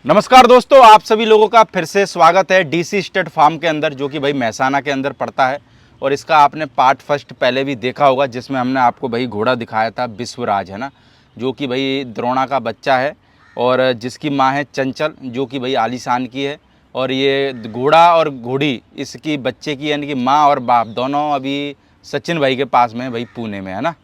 नमस्कार दोस्तों, आप सभी लोगों का फिर से स्वागत है डीसी स्टेट फार्म के अंदर, जो कि भाई महसाना के अंदर पड़ता है। और इसका आपने पार्ट फर्स्ट पहले भी देखा होगा, जिसमें हमने आपको भाई घोड़ा दिखाया था विश्वराज, है ना, जो कि भाई द्रोणा का बच्चा है और जिसकी माँ है चंचल, जो कि भाई आलीशान की है। और ये घोड़ा और घोड़ी इसकी बच्चे की, यानी कि माँ और बाप दोनों अभी सचिन भाई के पास में है भाई, पुणे में, है ना।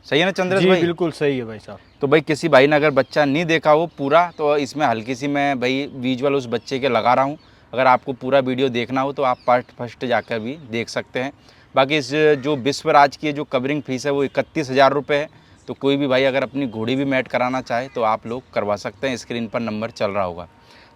सही है ना चंद्रेश जी भाई? बिल्कुल सही है भाई साहब। तो भाई किसी भाई ने अगर बच्चा नहीं देखा हो पूरा, तो इसमें हल्की सी मैं भाई विजुअल उस बच्चे के लगा रहा हूँ। अगर आपको पूरा वीडियो देखना हो तो आप पार्ट फर्स्ट जाकर भी देख सकते हैं। बाकी इस जो विश्वराज की जो कवरिंग फीस है वो 31,000 रुपये है। तो कोई भी भाई अगर अपनी घोड़ी भी मैट कराना चाहे तो आप लोग करवा सकते हैं। स्क्रीन पर नंबर चल रहा होगा।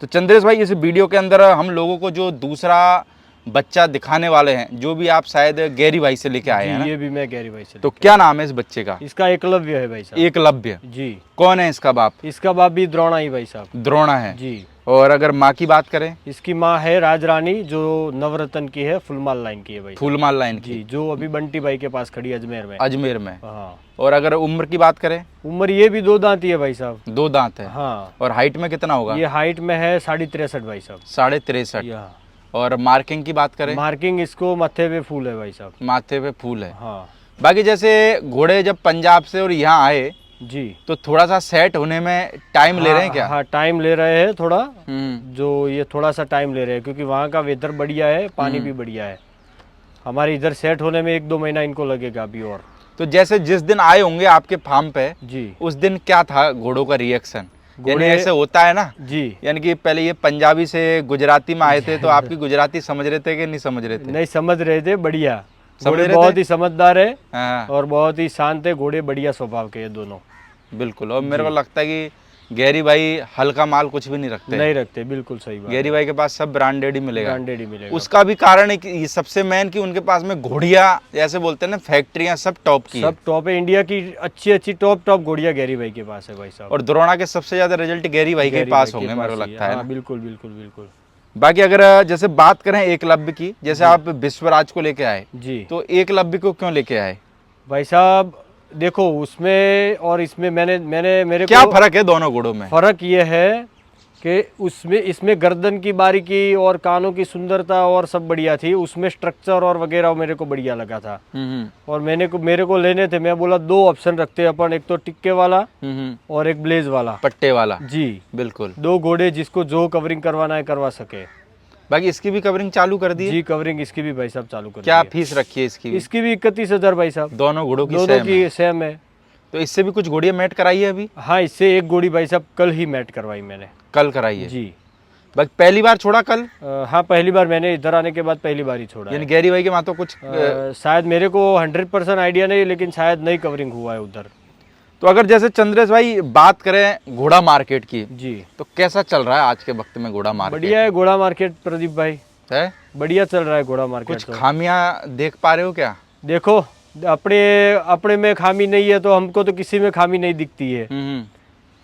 तो चंद्रेश भाई, इस वीडियो के अंदर हम लोगों को जो दूसरा बच्चा दिखाने वाले हैं, जो भी आप शायद गैरी भाई से लेके आए हैं ना? ये भी मैं गैरी भाई से। तो क्या नाम है इस बच्चे का? इसका एकलव्य है भाई साहब। एकलव्य। जी। कौन है इसका बाप? इसका बाप भी द्रोणा ही भाई साहब। द्रोणा है जी। और अगर माँ की बात करें? इसकी माँ है राजरानी, जो नवरत्न की है, फुलमाल लाइन की है भाई। फूलमाल लाइन की। जी, जो अभी बंटी भाई के पास खड़ी है अजमेर में। अजमेर में। हाँ। और अगर उम्र की बात करें? उम्र ये भी 2 दांत ही है भाई साहब। 2 दांत है। हाँ। और हाइट में कितना होगा? ये हाइट में है 63.5 भाई साहब। 63.5। और मार्किंग की बात करें? मार्किंग इसको माथे पे फूल है भाई साहब। माथे पे फूल है। हाँ। बाकी जैसे घोड़े जब पंजाब से और यहाँ आए जी, तो थोड़ा सा सेट होने में टाइम ले रहे हैं क्या? हाँ, टाइम ले रहे हैं थोड़ा। हम्म। जो ये थोड़ा सा टाइम ले रहे हैं, क्योंकि वहाँ का वेदर बढ़िया है, पानी भी बढ़िया है। हमारे इधर सेट होने में 1-2 महीना इनको लगेगा अभी और। तो जैसे जिस दिन आए होंगे आपके फार्म पे, जी, उस दिन क्या था घोड़ों का रिएक्शन? यानी घोड़े ऐसे होता है ना, जी, यानी कि पहले ये पंजाबी से गुजराती में आए थे, तो आपकी गुजराती समझ रहे थे कि नहीं समझ रहे थे? नहीं समझ रहे थे, बढ़िया। समझ घोड़े रहे बहुत थे? ही समझदार है हाँ और बहुत ही शांत है। घोड़े बढ़िया स्वभाव के हैं दोनों। बिल्कुल। और मेरे को लगता है कि गैरी भाई हल्का माल कुछ भी नहीं रखते। नहीं रखते, बिल्कुल सही बात। गैरी भाई के पास सब ब्रांडेड ही मिलेगा। ब्रांडेड ही मिलेगा। उसका भी कारण है कि ये सबसे मेन कि उनके पास में घोड़ियां, जैसे बोलते हैं ना, फैक्ट्रियां सब टॉप की सब टॉप है। इंडिया की अच्छी टॉप घोड़ियां गैरी भाई के पास है भाई साहब। और द्रोणा के सबसे ज्यादा रिजल्ट गैरी भाई के पास होंगे, मेरे को लगता है ना। बिल्कुल बिल्कुल बिल्कुल। बाकी अगर जैसे बात करें एकलव्य की, जैसे आप विश्वराज को लेके आए, जी, तो एकलव्य को क्यों लेके आए भाई साहब देखो, उसमें और इसमें मेरे क्या को फर्क है दोनों घोड़ों में? फर्क ये है कि इसमें गर्दन की बारीकी और कानों की सुंदरता और सब बढ़िया थी। उसमें स्ट्रक्चर और वगैरह मेरे को बढ़िया लगा था। और मेरे को लेने थे। मैं बोला 2 ऑप्शन रखते हैं अपन, एक तो टिक्के वाला और एक ब्लेज वाला, पट्टे वाला। जी बिल्कुल। 2 घोड़े जिसको जो कवरिंग करवाना है करवा सके। बाकी इसकी भी कवरिंग चालू कर दी? जी, कवरिंग इसकी भी भाई साहब चालू कर क्या दी है। फीस रखी है इसकी? इसकी भी 31,000 भाई साहब। दोनों घोड़ों की दोनों सेम है? की सेम है। तो इससे भी कुछ घोड़ियां मैट कराई है अभी? हाँ, इससे एक घोड़ी भाई साहब कल ही मैट करवाई मैंने। कल कराई है? जी। बस पहली बार छोड़ा कल? हाँ, पहली बार मैंने इधर आने के बाद पहली बार ही छोड़ा यानी है। गैरी भाई के वहाँ तो कुछ शायद मेरे को 100% आइडिया नहीं, लेकिन शायद नई कवरिंग हुआ है उधर। तो अगर जैसे चंद्रेश भाई बात करें घोड़ा मार्केट की, जी, तो कैसा चल रहा है आज के वक्त में घोड़ा मार्केट? बढ़िया है घोड़ा मार्केट प्रदीप भाई, है? बढ़िया चल रहा है घोड़ा मार्केट। कुछ तो खामियां देख पा रहे हो क्या? देखो, अपने में खामी नहीं है तो हमको तो किसी में खामी नहीं दिखती है।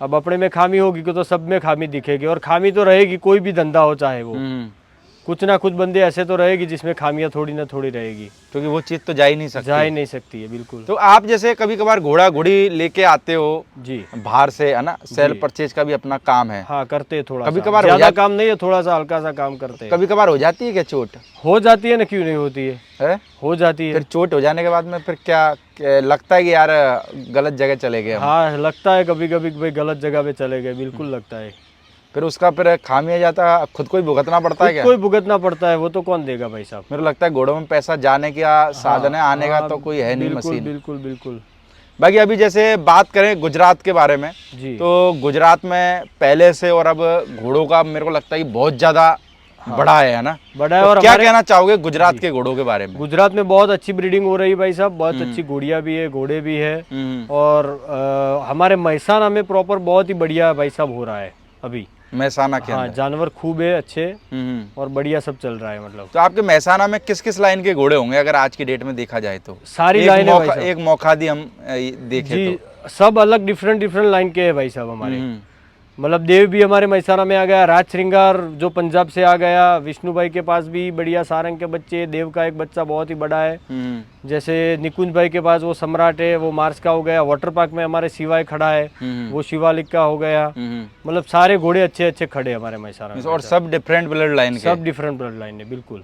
अब अपने में खामी होगी तो सब में खामी दिखेगी, और खामी तो रहेगी, कोई भी धंधा हो चाहे वो। कुछ ना कुछ बंदे ऐसे तो रहेगी जिसमें खामियां थोड़ी ना थोड़ी रहेगी, क्योंकि वो चीज तो जा ही नहीं सकती। जा ही नहीं सकती है, बिल्कुल। तो आप जैसे कभी कभार घोड़ा घोड़ी लेके आते हो जी, बाहर से, है ना, सेल जी। परचेज का भी अपना काम है। हाँ, करते हैं थोड़ा कभी सा। कभार हो ज्यादा जाती- काम नहीं है, थोड़ा सा हल्का सा काम करते हैं। कभी कभार हो जाती है क्या चोट? हो जाती है ना, क्यों नहीं होती है? हो जाती है। फिर चोट हो जाने के बाद में फिर क्या लगता है कि यार गलत जगह चले गए हम? हाँ, लगता है कभी कभी भाई गलत जगह पे चले गए, बिल्कुल लगता है। फिर उसका फिर खामिया जाता खुद को ही भुगतना पड़ता है क्या? कोई भुगतना पड़ता है, वो तो कौन देगा भाई साहब। मेरे को लगता है घोड़ों में पैसा जाने का साधन है, आने का तो कोई है नहीं बिल्कुल मशीन। बिल्कुल बिल्कुल। बाकी अभी जैसे बात करें गुजरात के बारे में, जी, तो गुजरात में पहले से और अब घोड़ों का मेरे को लगता है कि बहुत ज्यादा बड़ा है ना? बड़ा है। तो और क्या कहना चाहोगे गुजरात के घोड़ों के बारे में? गुजरात में बहुत अच्छी ब्रीडिंग हो रही है भाई साहब, बहुत अच्छी घोड़ियाँ भी है, घोड़े भी है। और हमारे महसाना में प्रॉपर बहुत ही बढ़िया भाई साहब हो रहा है अभी। महसाना के हाँ, अंदर? जानवर खूब है, अच्छे और बढ़िया सब चल रहा है। मतलब तो आपके महसाना में किस किस लाइन के घोड़े होंगे अगर आज की डेट में देखा जाए तो? सारी एक लाइनें भाई मौका, साहब। एक मौका दी हम देखें जी, तो? सब अलग डिफरेंट लाइन के है भाई साहब हमारे। मतलब देव भी हमारे महसाना में आ गया, राज श्रृंगार जो पंजाब से आ गया, विष्णु भाई के पास भी बढ़िया सारंग के बच्चे, देव का एक बच्चा बहुत ही बड़ा है। जैसे निकुंज भाई के पास वो सम्राट है, वो मार्स का हो गया। वाटर पार्क में हमारे शिवाय खड़ा है, वो शिवालिक का हो गया। मतलब सारे घोड़े अच्छे अच्छे खड़े हमारे महसाना में। और सब डिफरेंट ब्लड लाइन के? सब डिफरेंट ब्लड लाइन है, बिल्कुल।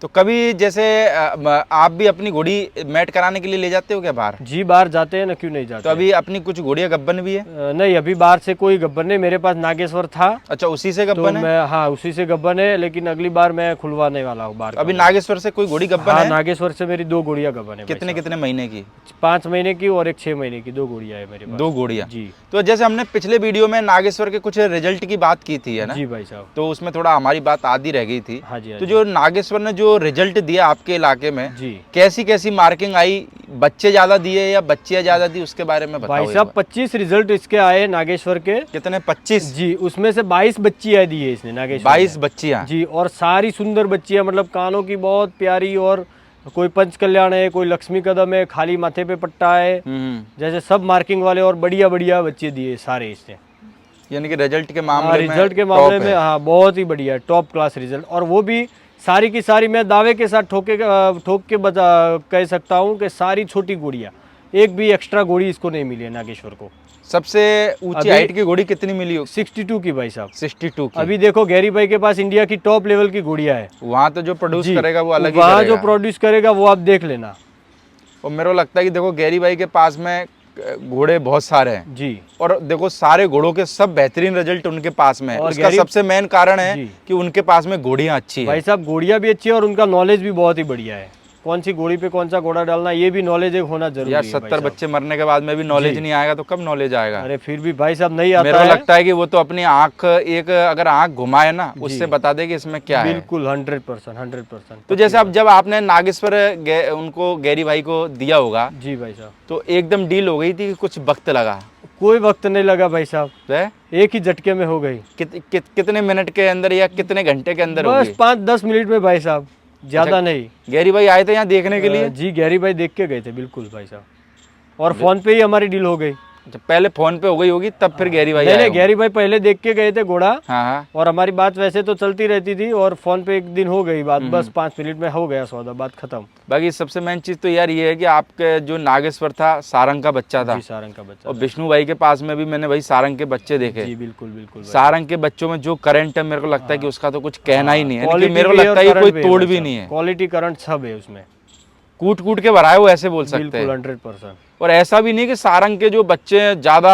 तो कभी जैसे आप भी अपनी घोड़ी मैट कराने के लिए ले जाते हो क्या बाहर? जी बाहर जाते हैं ना, क्यों नहीं जाते। तो अभी अपनी कुछ घोड़ियाँ गब्बन भी है? नहीं, अभी बाहर से कोई गब्बन नहीं, मेरे पास नागेश्वर था। अच्छा, उसी से तो गब्बन है? मैं, हाँ उसी से गब्बन है, लेकिन अगली बार मैं खुलवाने वाला हूँ बाहर। अभी नागेश्वर से कोई घोड़ी गब्बन है? है? नागेश्वर से मेरी 2 घोड़ियाँ गब्बन है। कितने कितने महीने की? 5 महीने की और एक 6 महीने की, 2 घोड़ियाँ है मेरे पास। 2 घोड़ियाँ जी। तो जैसे हमने पिछले वीडियो में नागेश्वर के कुछ रिजल्ट की बात की थी, है ना? जी भाई साहब। तो उसमें थोड़ा हमारी बात आधी रह गई थी। हाँ जी। तो जो नागेश्वर ने जो रिजल्ट दिया आपके इलाके में, जी, कैसी कैसी मार्किंग आई? बच्चे ज्यादा दिए या बच्चियां ज्यादा दी, उसके बारे में बताओ भाई साहब। 25 रिजल्ट इसके आए नागेश्वर के। कितने? 25? जी, उसमें से 22 बच्चियां दी है इसने नागेश्वर। 22 बच्चियां? जी, और सारी सुंदर बच्चियां, मतलब कानों की बहुत प्यारी, और कोई पंच कल्याण है, कोई लक्ष्मी कदम है, खाली माथे पे पट्टा है, जैसे सब मार्किंग वाले, और बढ़िया बढ़िया बच्चे दिए सारे इसने। यानी कि रिजल्ट के मामले में, रिजल्ट के मामले में हाँ बहुत ही बढ़िया, टॉप क्लास रिजल्ट। और वो भी सारी की सारी, मैं दावे के साथ ठोक के कह सकता हूँ कि सारी छोटी घोड़ियाँ, एक भी एक्स्ट्रा घोड़ी इसको नहीं मिली है नागेश्वर को। सबसे ऊंची हाइट की घोड़ी कितनी मिली हो? 62 की भाई साहब। 62 की? अभी देखो गैरी भाई के पास इंडिया की टॉप लेवल की घोड़ियाँ है। वहाँ तो जो प्रोड्यूस करेगा वो अलग ही वहाँ करेगा। जो प्रोड्यूस करेगा वो आप देख लेना। और मेरे को लगता है कि देखो गैरी भाई के पास में घोड़े बहुत सारे हैं जी, और देखो सारे घोड़ों के सब बेहतरीन रिजल्ट उनके पास में है। और उसका सबसे मेन कारण है कि उनके पास में घोड़ियां अच्छी है। भाई साहब घोड़ियां भी अच्छी है और उनका नॉलेज भी बहुत ही बढ़िया है। कौन सी घोड़ी पे कौन सा घोड़ा डालना, ये भी नॉलेज एक होना जरूरी है। यार 70 बच्चे मरने के बाद में भी नॉलेज नहीं आएगा तो कब नॉलेज आएगा? अरे फिर भी भाई साहब नहीं आता मेरे को लगता है कि वो तो अपनी आंख, एक अगर आंख घुमाए ना, उससे बता दे कि इसमें क्या है। बिल्कुल 100%। तो जैसे अब जब आपने नागेश्वर उनको गैरी भाई को दिया होगा, जी भाई साहब, तो एकदम डील हो गई थी कि कुछ वक्त लगा? कोई वक्त नहीं लगा भाई साहब, एक ही झटके में हो गई। कितने मिनट के अंदर या कितने घंटे के अंदर? बस 5-10 मिनट में भाई साहब, ज्यादा नहीं। गैरी भाई आए थे यहाँ देखने के लिए? जी, गैरी भाई देख के गए थे, बिल्कुल भाई साहब। और फोन पे ही हमारी डील हो गई। जब पहले फोन पे हो गई होगी तब फिर गैरी भाई नहीं, गैरी भाई पहले देख के गए थे घोड़ा। हाँ। और हमारी बात वैसे तो चलती रहती थी, और फोन पे एक दिन हो गई बात, बस 5 मिनट में हो गया सौदा, बात खत्म। बाकी सबसे मेन चीज तो यार ये है कि आपके जो नागेश्वर था सारंग का बच्चा था। जी, सारंग का बच्चा। और विष्णु भाई के पास में भी मैंने भाई सारंग के बच्चे देखे। जी, बिल्कुल। सारंग के बच्चों में जो करंट है, मेरे को लगता है कि उसका तो कुछ कहना ही नहीं है। मेरे को लगता है कोई तोड़ भी नहीं है। क्वालिटी करंट सब है उसमें, कूट कूट के भरा है वो, ऐसे बोल सकते हैं। 100%। और ऐसा भी नहीं कि सारंग के जो बच्चे ज्यादा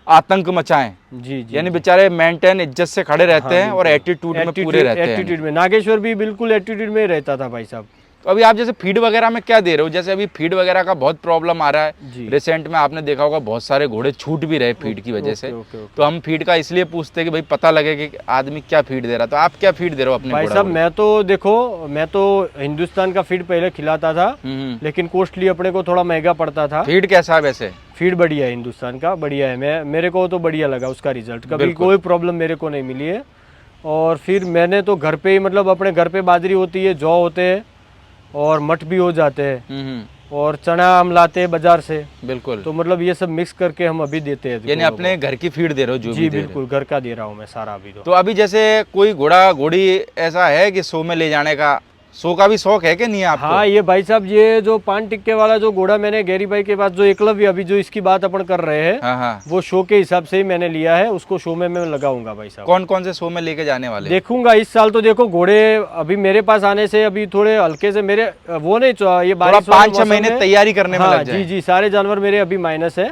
आतंक मचाएं। जी, यानी बेचारे मेंटेन इज्जत से खड़े रहते हैं और एटीट्यूड में पूरे रहते हैं। एटीट्यूड में नागेश्वर भी बिल्कुल एटीट्यूड में रहता था भाई साहब। तो अभी आप जैसे फीड वगैरह में क्या दे रहे हो? जैसे अभी फीड वगैरह का बहुत प्रॉब्लम आ रहा है। रिसेंट में आपने देखा होगा बहुत सारे घोड़े छूट भी रहे फीड की वजह से। तो हम फीड का इसलिए पूछते हैं कि भाई पता लगे कि आदमी क्या फीड दे रहा है। तो आप क्या फीड दे रहे हो अपने भाई साहब? मैं तो देखो, मैं तो हिंदुस्तान का फीड पहले खिलाता था, लेकिन कॉस्टली अपने को थोड़ा महंगा पड़ता था। फीड कैसा है वैसे? फीड बढ़िया है, हिंदुस्तान का बढ़िया है। मेरे को तो बढ़िया लगा उसका रिजल्ट, कभी कोई प्रॉब्लम मेरे को नहीं मिली है। और फिर मैंने तो घर पे ही, मतलब अपने घर पे बाजरी होती है, जौ होते हैं, और मठ भी हो जाते हैं, और चना हम लाते हैं बाजार से। बिल्कुल। तो मतलब ये सब मिक्स करके हम अभी देते हैं। यानी अपने घर की फीड दे रहे हो? जो जी बिल्कुल, घर का दे रहा हूँ मैं सारा अभी। तो अभी जैसे कोई घोड़ा घोड़ी ऐसा है कि शो में ले जाने का, शो का भी शौक है कि नहीं है आपको? हाँ, ये भाई साहब, ये जो पान टिक्के वाला जो घोड़ा मैंने गैरी भाई के पास, जो एकलव्य अभी जो इसकी बात अपन कर रहे हैं, हाँ। वो शो के हिसाब से ही मैंने लिया है। उसको शो में मैं लगाऊंगा भाई साहब। कौन कौन से शो में लेके जाने वाले? देखूंगा इस साल तो। देखो घोड़े अभी मेरे पास आने से अभी थोड़े हल्के से मेरे वो नहीं, ये 5-6 महीने तैयारी करने में लग जाए। जी, सारे जानवर मेरे अभी माइनस है।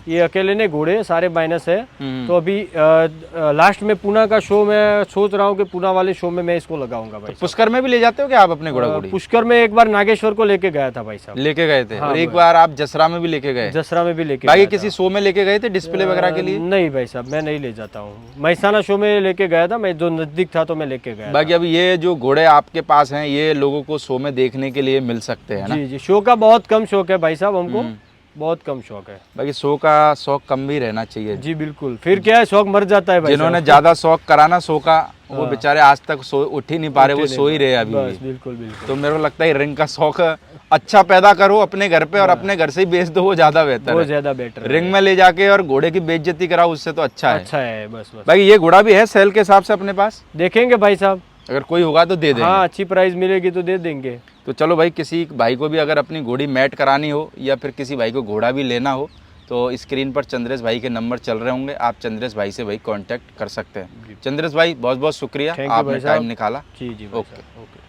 ये अकेले ने घोड़े सारे माइनस है। तो अभी लास्ट में पूना का शो मैं सोच रहा हूँ कि पूना वाले शो में मैं इसको लगाऊंगा भाई। पुष्कर में भी ले जाते हो क्या आप अपने घोड़ा घोड़ी? पुष्कर में एक बार नागेश्वर को लेके गया था भाई साहब। लेके गए थे? और एक बार आप जसरा में भी लेके गए? जसरा में भी लेके। बाकी किसी शो में लेके गए थे डिस्प्ले वगैरह के लिए? नहीं भाई साहब, मैं नहीं ले जाता हूँ। महसाना शो में लेके गया था मैं, जो नजदीक था तो मैं लेके गया। बाकी अभी ये जो घोड़े आपके पास हैं, ये लोगों को शो में देखने के लिए मिल सकते हैं ना? जी, शो का बहुत कम शौक है भाई साहब, हमको बहुत कम शौक है। बाकी शो का शौक कम भी रहना चाहिए। जी बिल्कुल, फिर क्या है, शौक मर जाता है भाई। जिन्होंने ज्यादा शौक करा ना शो का, वो बेचारे आज तक उठ ही नहीं पा रहे, वो सो ही रहे अभी भी। बिल्कुल। तो मेरे को लगता है रिंग का शौक अच्छा पैदा करो अपने घर पे और अपने घर से ही बेच दो, वो ज्यादा बेहतर वो है। ज्यादा बेटर रिंग में ले जाके और घोड़े की बेइज्जती कराओ, उससे तो अच्छा है। अच्छा है, बस बस। भाई ये घोड़ा भी है सेल के हिसाब से अपने पास, देखेंगे भाई साहब, अगर कोई होगा तो दे देंगे। हाँ अच्छी प्राइस मिलेगी तो दे देंगे। तो चलो भाई, किसी भाई को भी अगर अपनी घोड़ी मैट करानी हो या फिर किसी भाई को घोड़ा भी लेना हो तो स्क्रीन पर चंद्रेश भाई के नंबर चल रहे होंगे, आप चंद्रेश भाई से भाई कांटेक्ट कर सकते हैं। चंद्रेश भाई बहुत बहुत शुक्रिया, Thank you आपने भाई साहब। टाइम निकाला। जी जी भाई ओके। साहब, ओके।